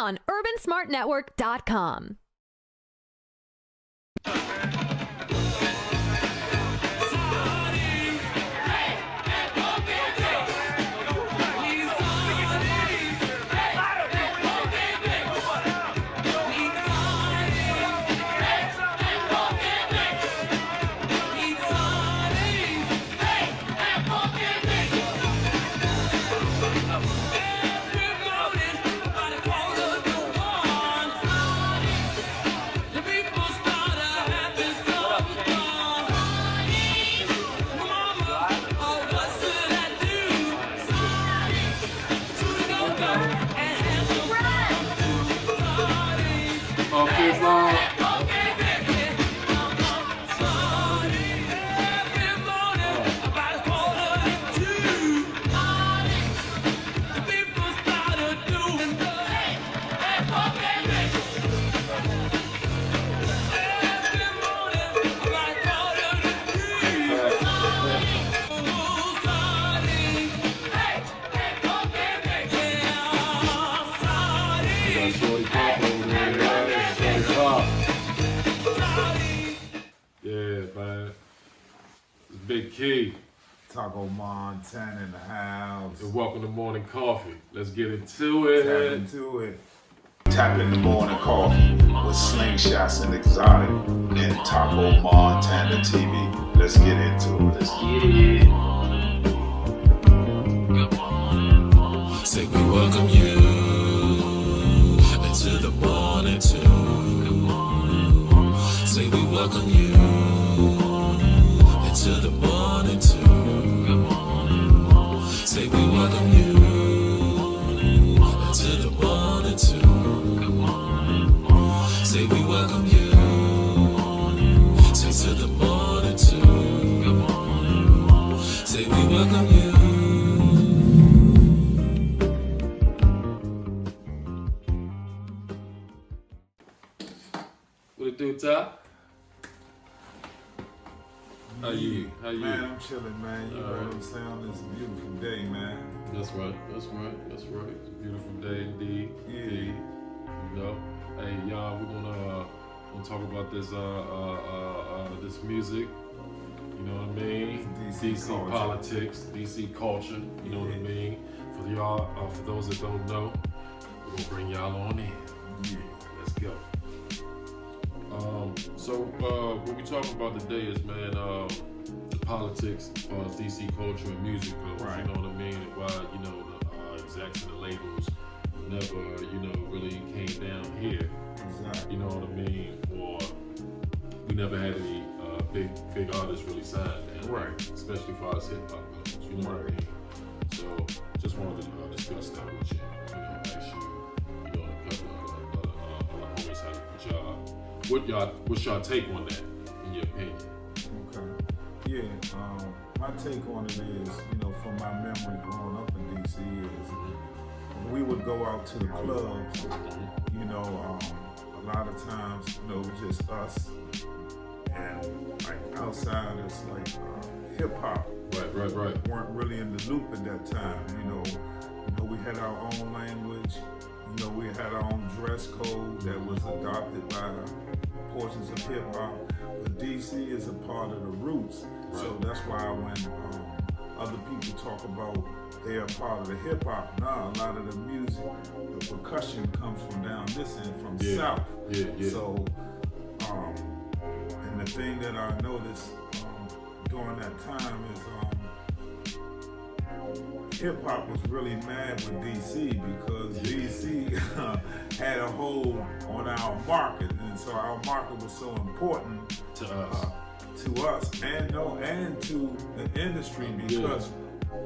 on urbansmartnetwork.com. Big Key. Taco Montana in the house. And welcome to Morning Coffee. Let's get into it. Tap in the morning coffee with slingshots and exotic and Taco Montana TV. Let's get into it. Let's get it. Say we welcome you into the morning too. Say we welcome you into the morning too. Say we welcome you into the morning too. Say we welcome you to the morning too. Say we welcome you. What it do, Ty? How you? Man, I'm chilling, man. You know what I'm saying? It's a beautiful day, man. That's right. It's a beautiful day indeed. Yeah. Indeed. You know. Hey, y'all, we're gonna talk about this this music. You know what I mean? DC politics, DC culture. You know what I mean? For y'all, for those that don't know, we're gonna bring y'all on in. Yeah. Let's go. So what we talking about today is, man, the politics as far as DC culture and music goes. Right. You know what I mean? And why, you know, the execs and the labels never, you know, really came down here. Exactly. You know what I mean? Or we never had any big artists really signed down. Right. Especially as far as hip hop goes. You know what I mean? So just wanted to discuss that with you. You know, ask you, you know, a couple of homies how what's y'all take on that, in your opinion? Okay. Yeah. My take on it is, you know, from my memory growing up in DC is we would go out to the clubs, you know, a lot of times, you know, just us and like outsiders, like hip hop. Right. Weren't really in the loop at that time, you know, we had our own language, you know, we had our own dress code that was adopted by portions of hip hop, but DC is a part of the roots. Right. So that's why when other people talk about they are part of the hip hop, nah, a lot of the music, the percussion comes from down this end, from south. Yeah. So, and the thing that I noticed during that time is hip hop was really mad with DC because DC had a hold on our market, and so our market was so important To us. and to the industry, because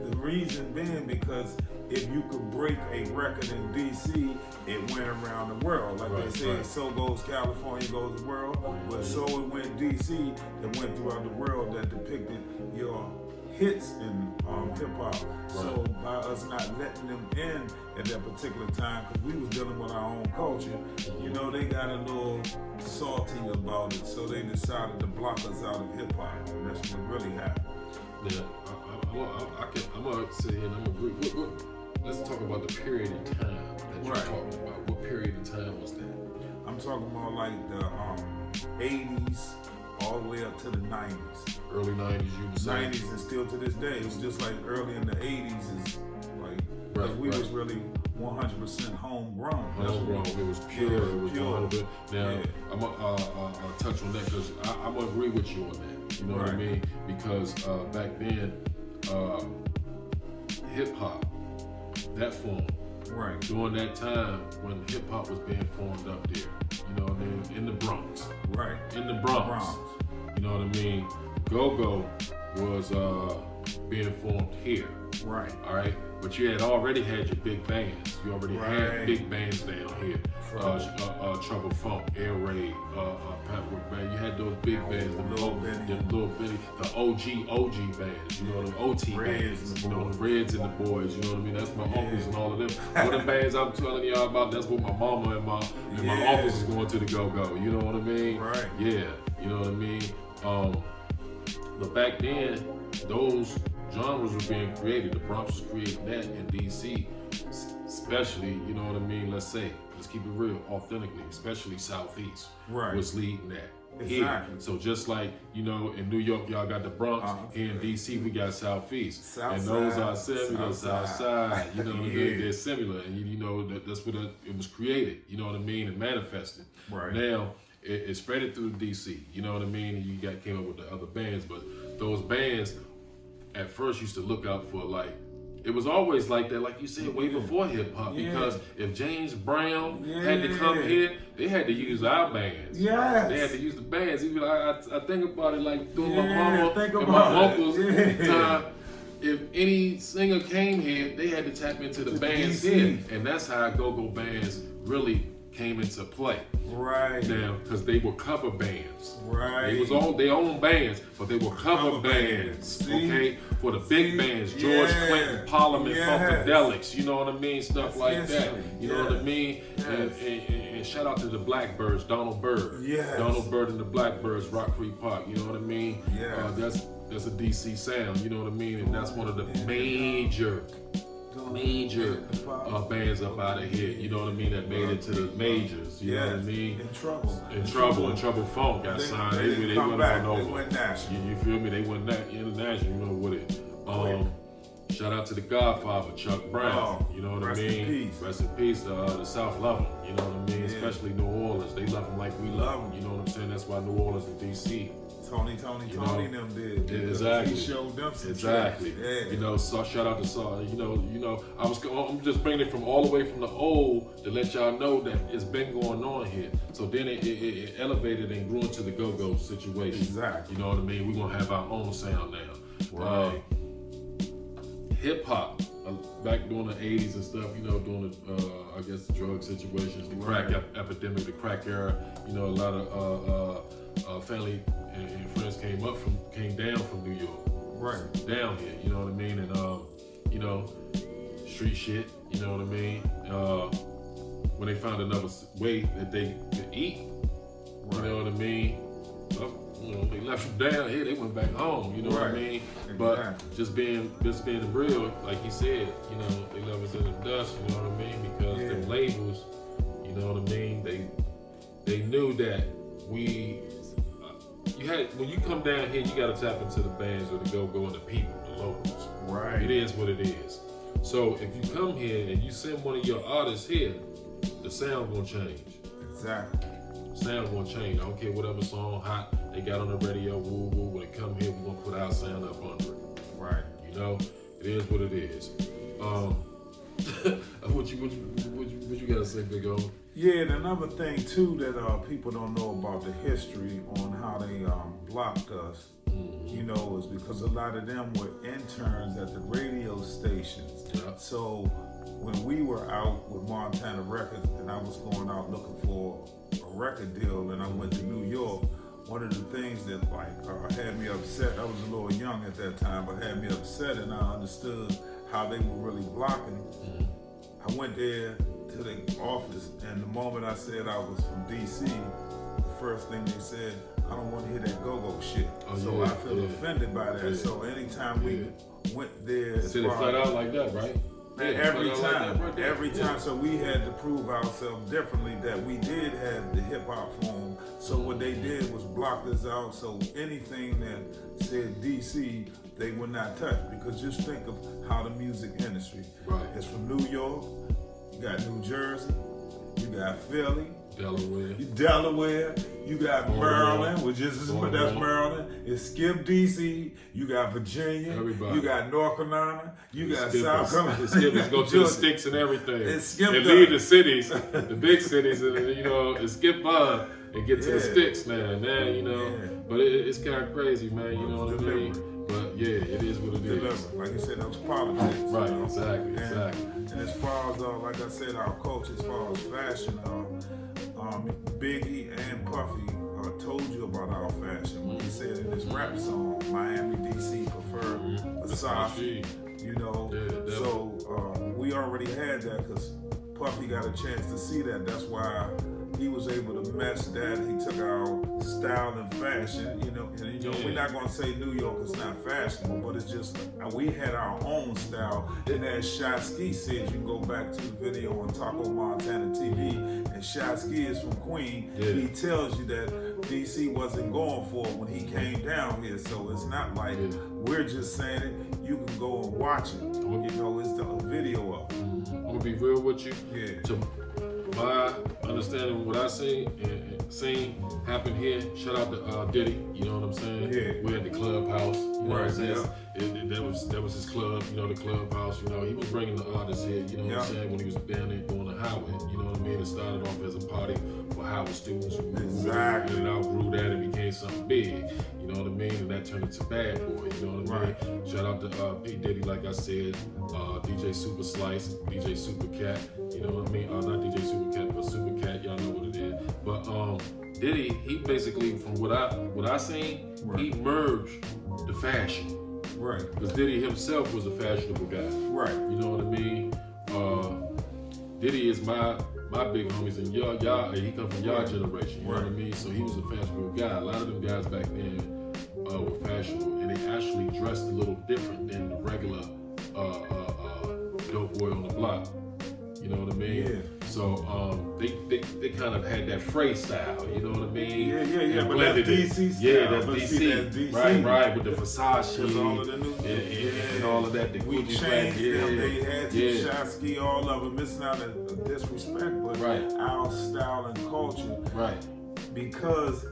the reason being because if you could break a record in DC, it went around the world. Like they say, so goes California, goes the world. But so it went DC, it went throughout the world that depicted your hits in hip hop. So by us not letting them in at that particular time, because we was dealing with our own culture, you know, they got a little salty about it. So they decided to block us out of hip hop. That's what really happened. Yeah, I'm gonna sit here and I'm gonna agree. Let's talk about the period of time that you're talking about. What period talking about like the 80s all the way up to the 90s. Early 90s, you would say. 90s and still to this day. It was just like early in the 80s is like, Right, we right. was really 100% homegrown. Homegrown. It was pure. Yeah, It was pure. 100%. Now, Yeah. I'm gonna touch on that because I'm gonna agree with you on that. You know what I Right. mean? Because back then, hip hop, that form, Right. during that time when hip hop was being formed up there, you know what I mean? In the Bronx. Right. In the Bronx. You know what I mean? Go-Go was being formed here. Right. All right, but you had already had your big bands. You already had Right. big bands down here. Trouble Funk, Air Raid, Patchwork Band. You had those big bands, the little bitty, the OG bands. You know, the OT bands. You know, the Reds and the Boys. You know what I mean? That's my uncles and all of them. All the bands I'm telling y'all about. That's what my mama and my uncles is going to the go-go. You know what I mean? Right. Yeah. You know what I mean? But back then, those genres were being created. The Bronx was creating that in DC, especially, you know what I mean? Let's keep it real, authentically, especially Southeast was leading that. Exactly. Here. So just like, you know, in New York, y'all got the Bronx. Here in DC, we got Southeast. And those are similar, Southside. You know, they're similar. And you know, that's what it was created, you know what I mean, and manifested. Right. Now, it spread it through DC, you know what I mean? And you came up with the other bands, but those bands at first used to look out for, like, it was always like that, like you said, way before hip hop. Because if James Brown had to come here, they had to use our bands. Yes. They had to use the bands. Even I think about it like through my mama think and about my it. uncles time. If any singer came here, they had to tap into the bands DC. here, and that's how go-go bands really came into play. Right. Now, because they were cover bands. Right. They was all their own bands, but they were cover bands. See? Okay, for the big bands, George Clinton, Parliament, Funkadelics. You know what I mean? Stuff like that. You know what I mean? And shout out to the Blackbirds, Donald Byrd. Yes. Donald Byrd and the Blackbirds, Rock Creek Park. You know what I mean? Yeah. That's a DC sound. You know what I mean? And that's one of the major bands up out of here, you know what I mean, that made it to the majors, you know what I mean? In Trouble Funk got signed. They went on over. They went national. You feel me? They went international, you know, with it. Shout out to the Godfather, Chuck Brown. You know what I mean? Rest in peace. The South love him. You know what I mean? Especially New Orleans. They love him like we love him. You know what I'm saying? That's why New Orleans and DC. Tony, them did. Exactly. He showed them some exactly. tricks. You know, so shout out to Saw. You know, I'm just bringing it from all the way from the old to let y'all know that it's been going on here. So then it elevated and grew into the go-go situation. Exactly. You know what I mean? We're gonna have our own sound now. Right. Hip hop. Back during the 80s and stuff, you know, during the, I guess, the drug situations, the crack epidemic, the crack era, you know, a lot of family and friends came down from New York, Right. down here, you know what I mean, and you know, street shit, you know what I mean. When they found another way that they could eat, you know what I mean. You know, they left from down here, they went back home, you know what I mean. But just being real, like he said, you know, they left us in the dust, you know what I mean, because them labels, you know what I mean. They knew that when you come down here, you got to tap into the bands or the go-go and the people, the locals. Right. It is what it is. So if you come here and you send one of your artists here, the sound gonna change. Exactly. Sound gonna change. I don't care whatever song hot they got on the radio. Woo woo. When they come here, we're gonna put our sound up under it. Right. You know, it is what it is. What you gotta say, Big O? Yeah, and another thing too that people don't know about the history on how they blocked us, you know, is because a lot of them were interns at the radio stations. Yeah. So when we were out with Montana Records and I was going out looking for a record deal and I went to New York, one of the things that had me upset, I was a little young at that time, but had me upset and I understood how they were really blocking. I went there to the office, and the moment I said I was from DC, the first thing they said, I don't want to hear that go-go shit. I feel offended by that. So anytime we went there, said it flat out like that, right? Every time, so we had to prove ourselves differently that we did have the hip hop form. So what they did was block us out. So anything that said DC, they would not touch, because just think of how the music industry is from New York. You got New Jersey, you got Philly, Delaware, you got Maryland, which is that's Maryland. It's skip DC. You got Virginia. You got North Carolina. You got South Carolina. Skippers go to the sticks and everything. They leave the cities, the big cities, and and skip and get to the sticks, man. But it's kind of crazy, man. You know what I mean? But yeah, it is what it is. Like you said, that was politics. Right, exactly. And as far as, like I said, our culture, as far as fashion, Biggie and Puffy told you about our fashion when he said in his rap song, Miami, DC prefer Versace, So we already had that because Puffy got a chance to see that. That's why he was able to mesh that. He took our style and fashion, and we're not gonna say New York is not fashionable, but it's just we had our own style. And as Shasky said, you can go back to the video on Taco Montana TV, and Shasky is from Queen. He tells you that DC wasn't going for it when he came down here, so it's not like we're just saying it. You can go and watch it. It's the video of it. I'm gonna be real with you. Yeah. My understanding, what I seen happen here. Shout out to Diddy. You know what I'm saying? Yeah. We're at the clubhouse. You know what I'm saying? That was his club. The clubhouse. He was bringing the artists here. You know what I'm saying? When he was down there going to Howard. You know what I mean? It started off as a party for Howard students. Exactly. And outgrew that and became something big. You know what I mean? And that turned into Bad Boy. You know what I mean? Shout out to P Diddy, like I said. DJ Super Slice, DJ Super Cat. You know what I mean? Not DJ Super Cat, but Super Cat. Y'all know what it is. But Diddy, he basically, from what I seen, he merged the fashion. Right. Because Diddy himself was a fashionable guy. Right. You know what I mean? Diddy is my big homies, and y'all, he come from y'all generation. You know what I mean? So he was a fashionable guy. A lot of them guys back then were fashionable, and they actually dressed a little different than the regular dope boy on the block. You know what I mean? Yeah. So they kind of had that phrase style. You know what I mean? Yeah. But that's DC style. Yeah, that's DC. Right. With the Versace all of the new and all of that. We changed them. They had Shasky, all of them. It's not a disrespect, but our style and culture. Right. Because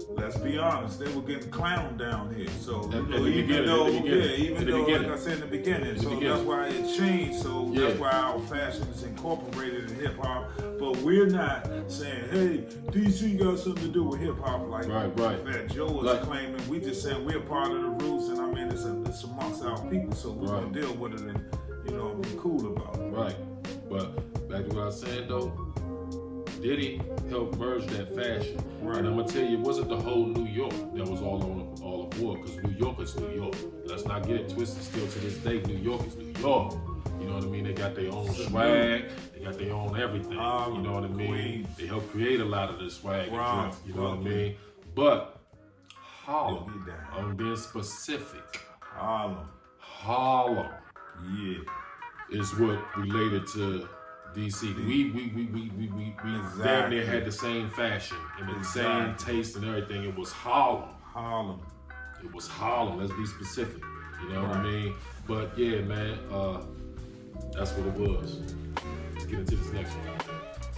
let's be honest, they were getting clowned down here. So even though, like I said in the beginning, that's why it changed. So that's why our fashion is incorporated in hip hop. But we're not saying, hey, DC got something to do with hip hop, like Fat Joe is claiming. We just saying we're part of the roots, and I mean it's amongst our people, so we're gonna deal with it and be cool about it. Right. But back to what I was saying though. Diddy helped merge that fashion. Right. And I'm gonna tell you, it wasn't the whole New York that was all aboard, because New York is New York. Let's not get it twisted. Still to this day, New York is New York. You know what I mean? They got their own swag, they got their own everything. You know what I mean? Queens. They helped create a lot of the swag. You know what I mean? But Harlem, I'm being specific. Harlem, is what related to DC. We damn near had the same fashion and the same taste and everything. It was Harlem. It was Harlem. Let's be specific. You know what I mean? But yeah, man, that's what it was. Let's get into this next one.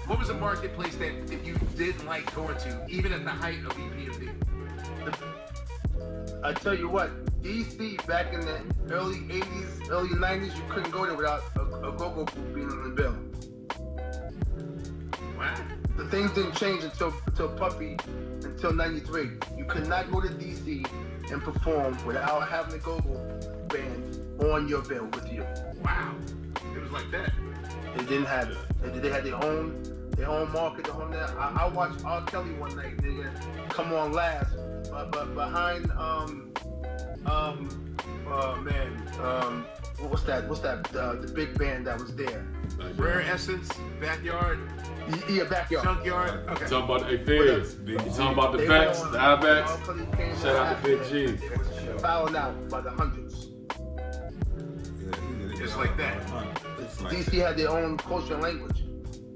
What was a marketplace that if you didn't like going to, even at the height of EPMD? I tell you what, DC back in the early 80s, early 90s, you couldn't go there without a go-go booth being in the building. Wow. The things didn't change until Puffy, until 93. You could not go to DC and perform without having a go-go band on your bill with you. Wow. It was like that. They didn't have it. They had their own market, their own. I watched R. Kelly one night. They come on last, but behind what's that? The big band that was there. Rare Essence, Backyard. Yeah, Backyard. Junkyard. Okay. Talking about the Feds. Talking about the backs, the I-backs. Shout out to Big G. Fouling out by the hundreds. Just like that. like DC had their own culture and language.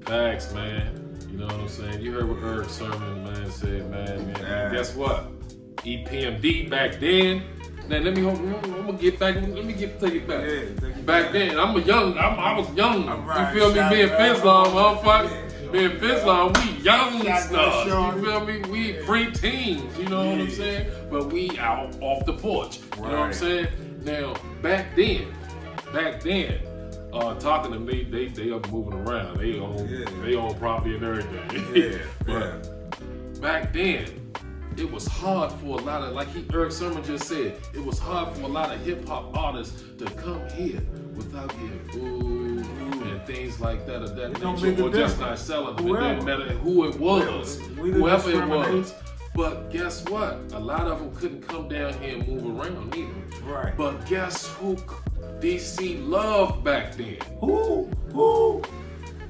Facts, man. You know what I'm saying? You heard what Eric Sermon, man, said, man. Guess what? EPMD back then. Now let me. I'm gonna get back. Let me take it back. Yeah, take it back then, I was young. Right. You feel me? Me and Fizzlon, motherfucker. Yeah. Me and Fizzlon, we young Shotgun stuff. Shorty. You feel me? We pre-teens. You know what I'm saying? But we out off the porch. You know what I'm Right. saying? Now back then, talking to me, they are moving around. They own property and everything. Yeah, But back then, it was hard for a lot of, like Eric Sermon just said, it was hard for a lot of hip hop artists to come here without getting booed and things like that of that It don't nature, make a or just difference. not selling them. Whoever. It didn't matter who it was, We didn't whoever it discriminate. was. But guess what? A lot of them couldn't come down here and move around either. Right. But guess who DC loved back then? Who?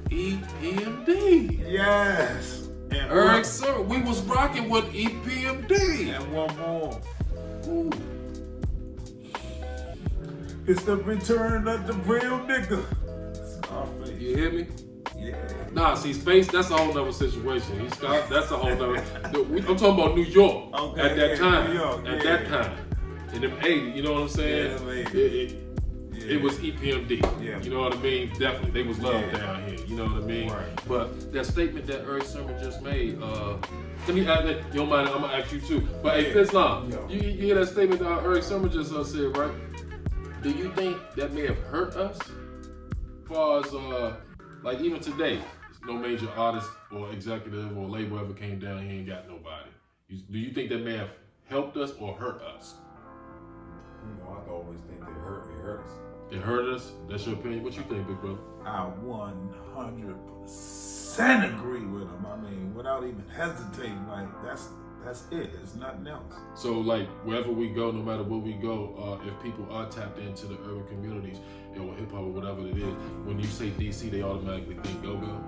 EPMD. Yes. And Eric Sermon, we was rocking with EPMD. And one more. Ooh. It's the return of the real nigga. Scarface. You hear me? Yeah. Nah, see, Space, that's a whole nother situation. That's a whole nother. I'm talking about New York Okay, at that yeah, time. New York, At yeah. that time. In them 80s, you know what I'm saying? Yeah, them 80s. It was EPMD. Yeah. You know what I mean? Definitely. They was loved Yeah. down here. You know what I mean? Right. But that statement that Eric Sermon just made, let me add that. You don't mind? I'm going to ask you too. But hey, Fizzlon, Yo. you hear that statement that Eric Sermon just said, right? Do you think that may have hurt us? As far as, like even today, no major artist or executive or label ever came down here and got nobody. Do you think that may have helped us or hurt us? You know, I always think it hurt us. It hurt us? That's your opinion? What you think, big brother? I 100% agree with him. I mean, without even hesitating, like that's it. It's nothing else. So, like, wherever we go, no matter where we go, if people are tapped into the urban communities, or hip hop or whatever it is, when you say DC, they automatically think go-go?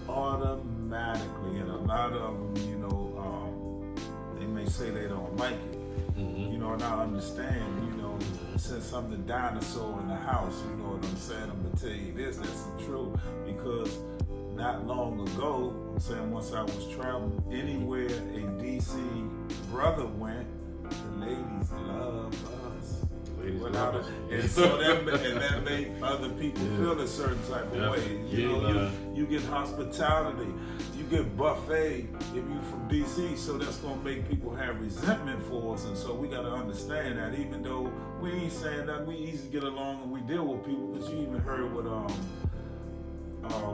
Automatically, and a lot of them, you know, they may say they don't like it. Mm-hmm. You know, and I understand, you know, since I'm the dinosaur in the house, you know what I'm saying? I'm gonna tell you this, that's true, because not long ago, I'm saying once I was traveling, anywhere a DC brother went, the ladies love us. Ladies Without love us. it. And so that made other people feel a certain type of way. You know, you get hospitality, you get buffet if you from DC, so that's gonna make people have resentment for us. And so we gotta understand that, even though we ain't saying that we easy to get along and we deal with people, because you even heard what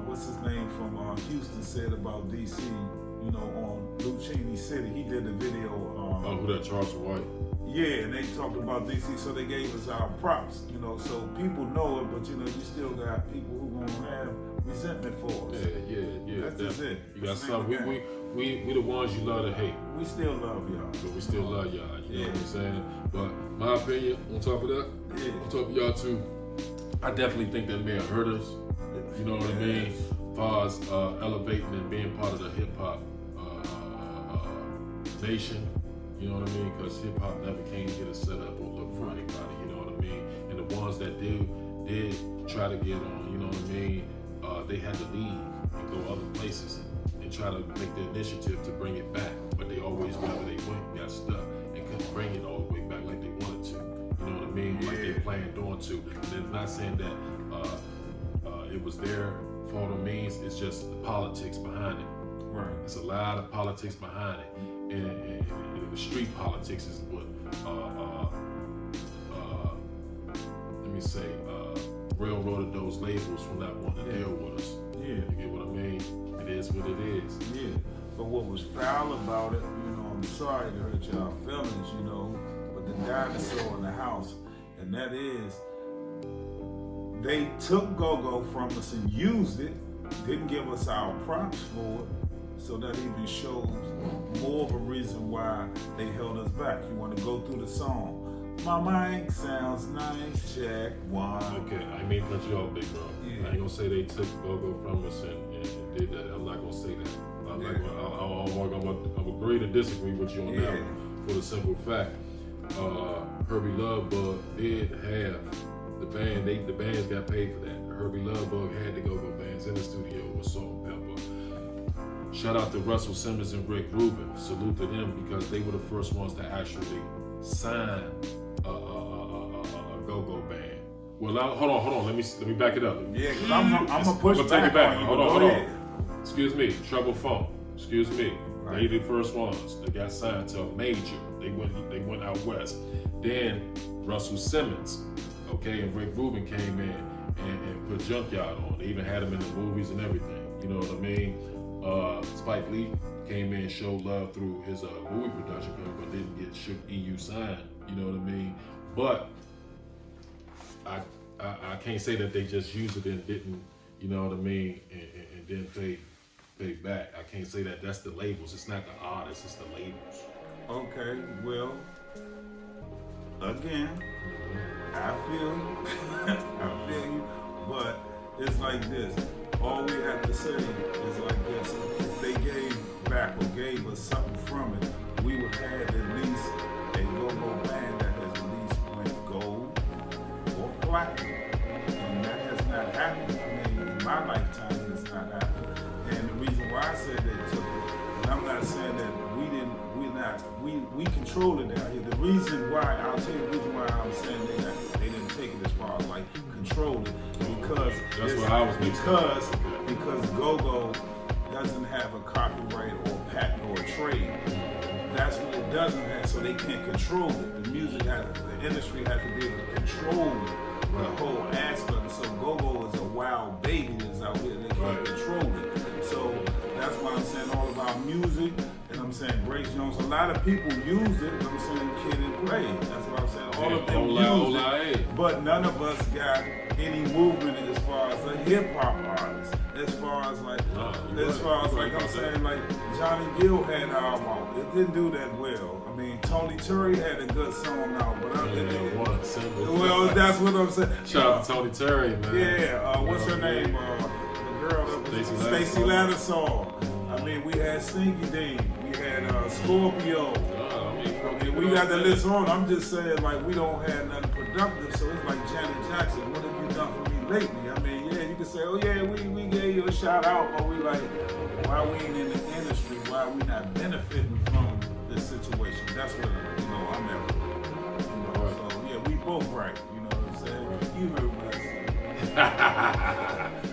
what's his name from Houston said about DC, you know, on Lucchini City. He did the video. Who that, Charles White? Yeah, and they talked about DC, so they gave us our props, you know, so people know it, but you know, you still got people who gonna have resentment for us. Yeah. That's just it. You got That's the some. name of the We the ones you love to hate, We still love y'all. but we still love y'all. You know Yeah. what I'm saying? But my opinion, on top of that, Yeah. on top of y'all too, I definitely think that may have hurt us. You know what I mean? As far as elevating and being part of the hip hop nation. You know what I mean? Because hip hop never came here to set up or look for anybody. You know what I mean? And the ones that did try to get on, you know what I mean? They had to leave and go other places and try to make the initiative to bring it back. But they always, wherever they went, got stuck and couldn't bring it all the way back like they wanted to. You know what I mean? Like they planned on to. And it's not saying that it was their fault or means. It's just the politics behind it. Right. It's a lot of politics behind it. And the street politics is what, let me say, railroaded those labels from not wanting to deal with us. Yeah. You get what I mean? It is what it is. Yeah. But what was foul about it, you know, I'm sorry to hurt y'all feelings, you know, but the dinosaur in the house, and that is, they took go-go from us and used it, didn't give us our props for it, so that even shows more of a reason why they held us back. You want to go through the song. My mic sounds nice, check one. Okay, I mean, cut you off, big bro. Yeah. I ain't gonna say they took go-go from us and did that. I'm not gonna say that. I'm gonna agree to disagree with you on that one, for the simple fact. Herbie Love Bug did have the band. The bands got paid for that. Herbie Lovebug had the go-go bands in the studio with Salt and Pepper. Shout out to Russell Simmons and Rick Rubin. Salute to them because they were the first ones to actually sign a go-go band. Well, now, hold on. Let me back it up. Yeah, because I'm gonna push We'll back take it back. on you. Hold Go on. ahead. Excuse me, Trouble Funk. Excuse me. Right. They the first ones that got signed to a major. They went out west. Then Russell Simmons, okay, and Rick Rubin came in and put Junkyard on. They even had him in the movies and everything. You know what I mean? Spike Lee came in and showed love through his movie production, but didn't get Shook EU signed. You know what I mean? But I can't say that they just used it and didn't, you know what I mean, and then pay back. I can't say that. That's the labels. It's not the artists. It's the labels. Okay, well, again, I feel you, but it's like this. All we have to say is like this. If they gave back or gave us something from it, we would have at least a go-go band that has at least went gold or platinum. And that has not happened. I mean, in my lifetime, it's not happened. And the reason why I said they took it, and I'm not saying that we control it down here. The reason why, I'll tell you the reason why I'm saying they didn't take it as far as like control it, because That's what I was because go-go doesn't have a copyright or a patent or a trade. That's what it doesn't have, so they can't control it. The industry has to be able to control the whole aspect. So go-go is a wild baby that's out here. They can't control it. So that's why I'm saying all about music. And I'm saying Grace Jones, a lot of people use it. I'm saying Kid and Play. That's what I'm saying. All of them use it. But none of us got any movement as far as a hip hop artist. As far as like I'm saying, like Johnny Gill had an album out. It didn't do that well. I mean, Tony Terry had a good song out, but well, that's what I'm saying. Shout out to Tony Terry, man. Yeah, what's her name? The girl that was Stacey Lattisaw. I mean, we had Stinky Dean. We had Scorpio. We got the list on. I'm just saying, like, we don't have nothing productive. So it's like Janet Jackson. What have you done for me lately? I mean, yeah, you can say, oh yeah, we gave you a shout out, but we like, why we ain't in the industry? Why we not benefiting from this situation? That's what I'm at. So yeah, we both right. You know what I'm saying? You heard what I said.